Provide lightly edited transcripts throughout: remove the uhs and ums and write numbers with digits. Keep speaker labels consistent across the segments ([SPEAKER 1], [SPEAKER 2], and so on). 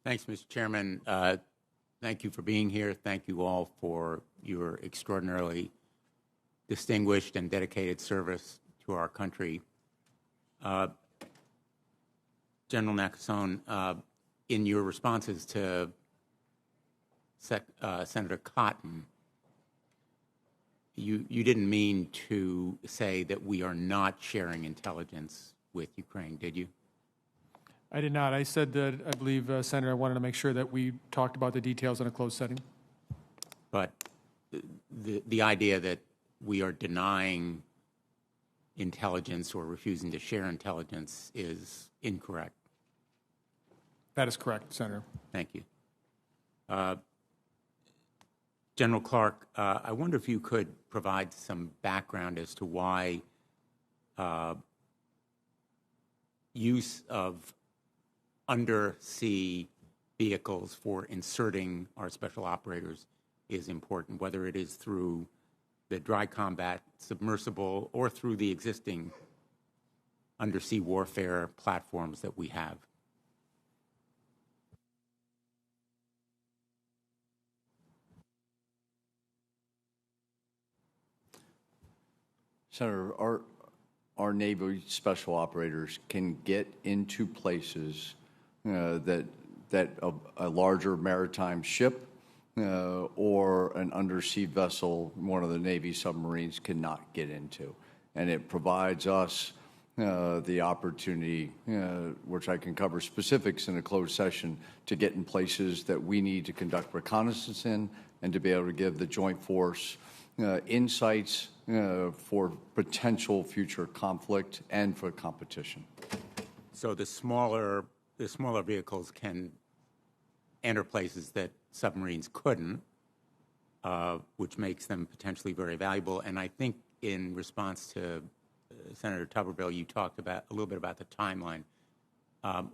[SPEAKER 1] Thanks, Mr. Chairman. Thank you for being here. Thank you all for your extraordinarily distinguished and dedicated service to our country. General Nakasone, in your responses to Senator Cotton, you didn't mean to say that we are not sharing intelligence with Ukraine, did you?
[SPEAKER 2] I did not. I said that I believe, Senator, I wanted to make sure that we talked about the details in a closed setting.
[SPEAKER 1] But the idea that we are denying intelligence or refusing to share intelligence is incorrect.
[SPEAKER 2] That is correct, Senator.
[SPEAKER 1] Thank you. General Clark, I wonder if you could provide some background as to why use of undersea vehicles for inserting our special operators is important, whether it is through the dry combat submersible or through the existing undersea warfare platforms that we have.
[SPEAKER 3] Senator, our Navy special operators can get into places that a larger maritime ship or an undersea vessel, one of the Navy submarines, cannot get into. And it provides us the opportunity, which I can cover specifics in a closed session, to get in places that we need to conduct reconnaissance in and to be able to give the Joint Force insights for potential future conflict and for competition.
[SPEAKER 1] So the smaller vehicles can enter places that submarines couldn't, which makes them potentially very valuable. And I think in response to Senator Tuberville, you talked about a little bit about the timeline.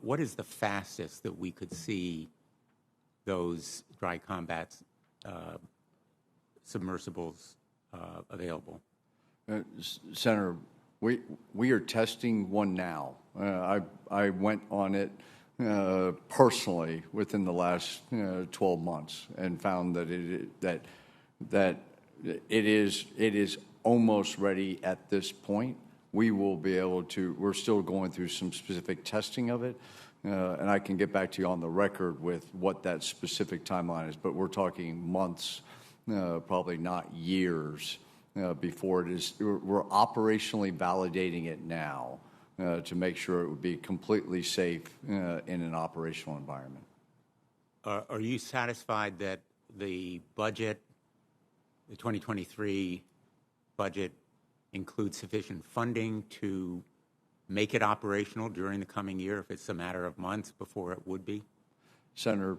[SPEAKER 1] What is the fastest that we could see those dry combat submersibles available?
[SPEAKER 3] Senator, we are testing one now. I went on it personally within the last 12 months and found that it is almost ready at this point. We will be able to. We're still going through some specific testing of it, and I can get back to you on the record with what that specific timeline is. But we're talking months, probably not years, before it is. We're operationally validating it now to make sure it would be completely safe in an operational environment.
[SPEAKER 1] Are you satisfied that the budget, the 2023 budget, includes sufficient funding to make it operational during the coming year, if it's a matter of months before it would be?
[SPEAKER 3] Senator,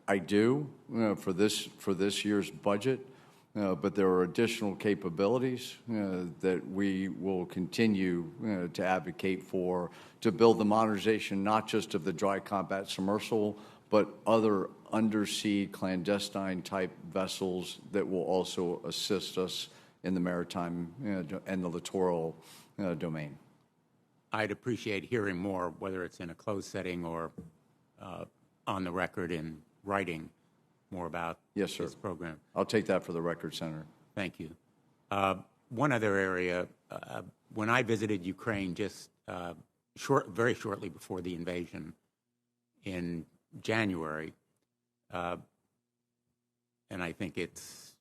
[SPEAKER 3] I do for this year's budget, but there are additional capabilities that we will continue to advocate for to build the modernization not just of the dry combat submersible, but other undersea clandestine type vessels that will also assist us in the maritime and the littoral domain.
[SPEAKER 1] I'd appreciate hearing more, whether it's in a closed setting or on the record in writing, more about this program.
[SPEAKER 3] I'll take that for the record, Senator.
[SPEAKER 1] Thank you. One other area, when I visited Ukraine just very shortly before the invasion in January, and I think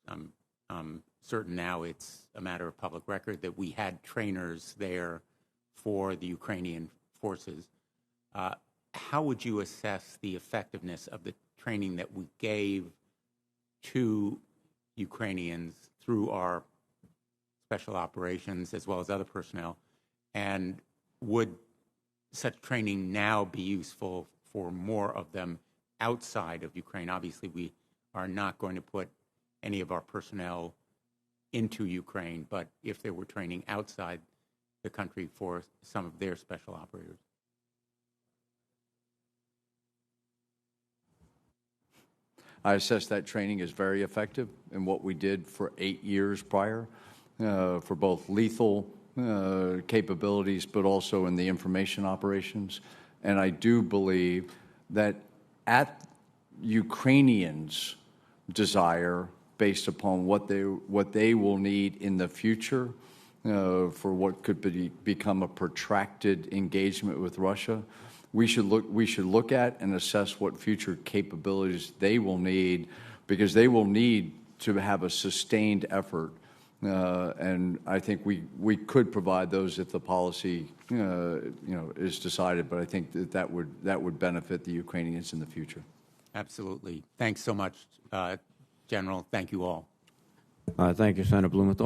[SPEAKER 1] I'm certain now it's a matter of public record that we had trainers there for the Ukrainian forces. How would you assess the effectiveness of the training that we gave to Ukrainians through our special operations as well as other personnel? And would such training now be useful for more of them outside of Ukraine? Obviously, we are not going to put any of our personnel into Ukraine, but if there were training outside the country for some of their special operators.
[SPEAKER 3] I assess that training is very effective in what we did for 8 years prior, for both lethal capabilities, but also in the information operations. And I do believe that at Ukrainians' desire based upon what they will need in the future for what could become a protracted engagement with Russia. We should look at and assess what future capabilities they will need, because they will need to have a sustained effort. And I think we could provide those if the policy is decided. But I think that would benefit the Ukrainians in the future.
[SPEAKER 1] Absolutely. Thanks so much, General. Thank you all.
[SPEAKER 4] Thank you, Senator Blumenthal.